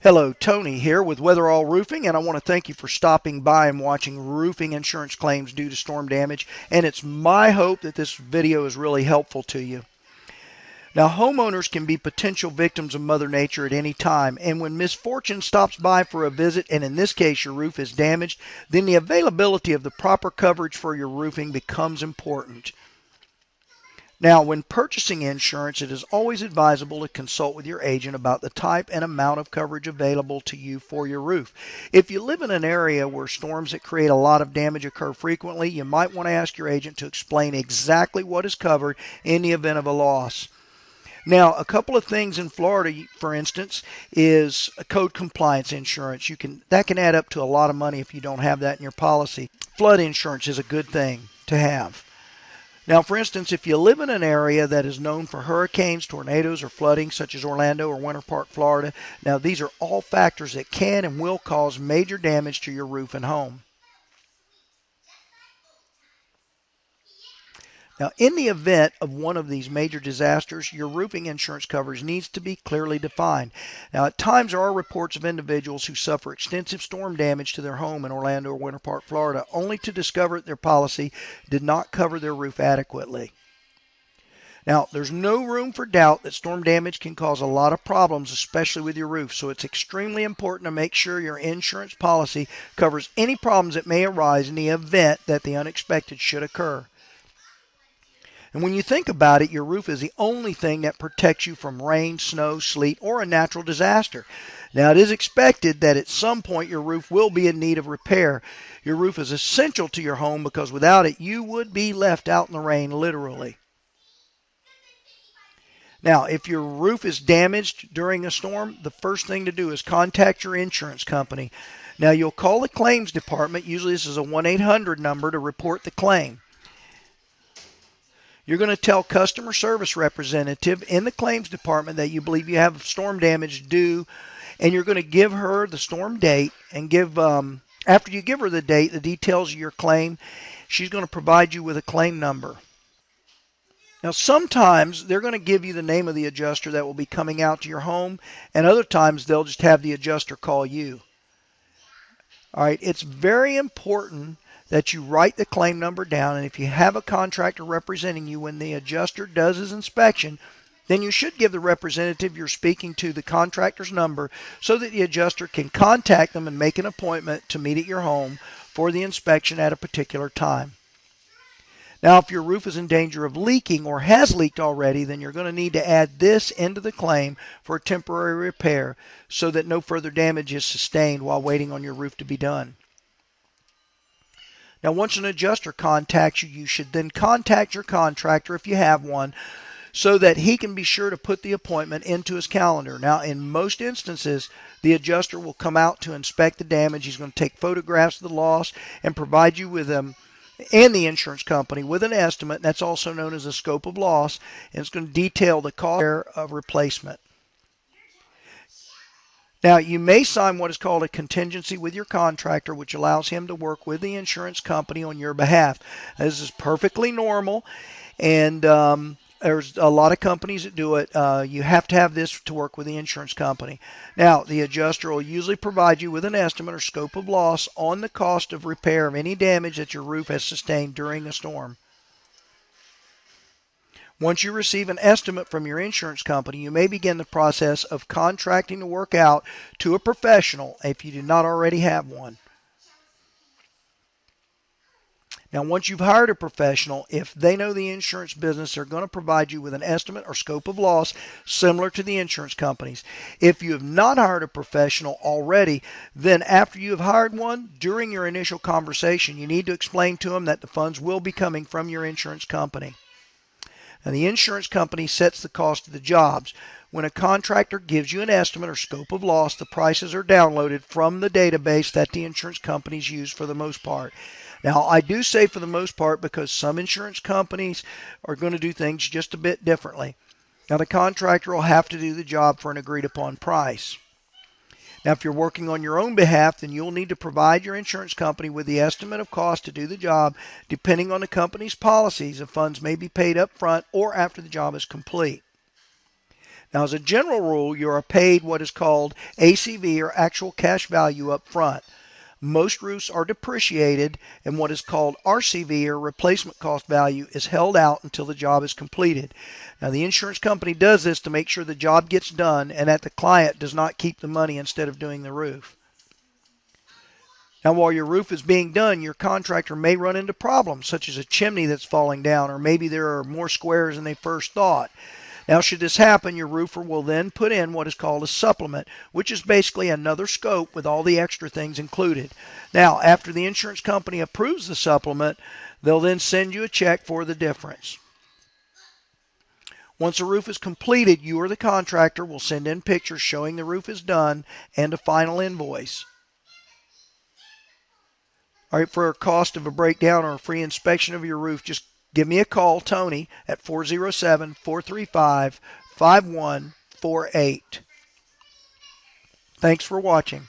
Hello, Tony here with Weatherall Roofing, and I want to thank you for stopping by and watching roofing insurance claims due to storm damage. And it's my hope that this video is really helpful to you. Now, homeowners can be potential victims of Mother Nature at any time, and when misfortune stops by for a visit, and in this case your roof is damaged, then the availability of the proper coverage for your roofing becomes important. Now, when purchasing insurance, it is always advisable to consult with your agent about the type and amount of coverage available to you for your roof. If you live in an area where storms that create a lot of damage occur frequently, you might want to ask your agent to explain exactly what is covered in the event of a loss. Now, a couple of things in Florida, for instance, is code compliance insurance. That can add up to a lot of money if you don't have that in your policy. Flood insurance is a good thing to have. Now, for instance, if you live in an area that is known for hurricanes, tornadoes, or flooding, such as Orlando or Winter Park, Florida, now these are all factors that can and will cause major damage to your roof and home. Now, in the event of one of these major disasters, your roofing insurance coverage needs to be clearly defined. Now, at times there are reports of individuals who suffer extensive storm damage to their home in Orlando or Winter Park, Florida, only to discover that their policy did not cover their roof adequately. Now, there's no room for doubt that storm damage can cause a lot of problems, especially with your roof, so it's extremely important to make sure your insurance policy covers any problems that may arise in the event that the unexpected should occur. And when you think about it, your roof is the only thing that protects you from rain, snow, sleet, or a natural disaster. Now, it is expected that at some point your roof will be in need of repair. Your roof is essential to your home because without it, you would be left out in the rain, literally. Now, if your roof is damaged during a storm, the first thing to do is contact your insurance company. Now, you'll call the claims department. Usually this is a 1-800 number to report the claim. You're going to tell customer service representative in the claims department that you believe you have storm damage due, and you're going to give her the storm date and give after you give her the date, the details of your claim, she's going to provide you with a claim number. Now, sometimes they're going to give you the name of the adjuster that will be coming out to your home, and other times they'll just have the adjuster call you. All right, it's very important that you write the claim number down, and if you have a contractor representing you when the adjuster does his inspection, then you should give the representative you're speaking to the contractor's number so that the adjuster can contact them and make an appointment to meet at your home for the inspection at a particular time. Now, if your roof is in danger of leaking or has leaked already, then you're going to need to add this into the claim for a temporary repair so that no further damage is sustained while waiting on your roof to be done. Now, once an adjuster contacts you, you should then contact your contractor if you have one so that he can be sure to put the appointment into his calendar. Now, in most instances, the adjuster will come out to inspect the damage. He's going to take photographs of the loss and provide you with them and the insurance company with an estimate. That's also known as a scope of loss, and it's going to detail the cost of replacement. Now, you may sign what is called a contingency with your contractor, which allows him to work with the insurance company on your behalf. This is perfectly normal, and there's a lot of companies that do it. You have to have this to work with the insurance company. Now, the adjuster will usually provide you with an estimate or scope of loss on the cost of repair of any damage that your roof has sustained during a storm. Once you receive an estimate from your insurance company, you may begin the process of contracting the work out to a professional if you do not already have one. Now, once you've hired a professional, if they know the insurance business, they're going to provide you with an estimate or scope of loss similar to the insurance companies. If you have not hired a professional already, then after you have hired one, during your initial conversation, you need to explain to them that the funds will be coming from your insurance company. And the insurance company sets the cost of the jobs. When a contractor gives you an estimate or scope of loss, the prices are downloaded from the database that the insurance companies use for the most part. Now, I do say for the most part because some insurance companies are going to do things just a bit differently. Now, the contractor will have to do the job for an agreed upon price. Now, if you're working on your own behalf, then you'll need to provide your insurance company with the estimate of cost to do the job. Depending on the company's policies, the funds may be paid up front or after the job is complete. Now, as a general rule, you are paid what is called ACV, or actual cash value, up front. Most roofs are depreciated, and what is called RCV, or replacement cost value, is held out until the job is completed. Now, the insurance company does this to make sure the job gets done and that the client does not keep the money instead of doing the roof. Now, while your roof is being done, your contractor may run into problems, such as a chimney that's falling down, or maybe there are more squares than they first thought. Now, should this happen, your roofer will then put in what is called a supplement, which is basically another scope with all the extra things included. Now, after the insurance company approves the supplement, they'll then send you a check for the difference. Once a roof is completed, you or the contractor will send in pictures showing the roof is done and a final invoice. All right, for a cost of a breakdown or a free inspection of your roof, just give me a call, Tony, at 407-435-5148. Thanks for watching.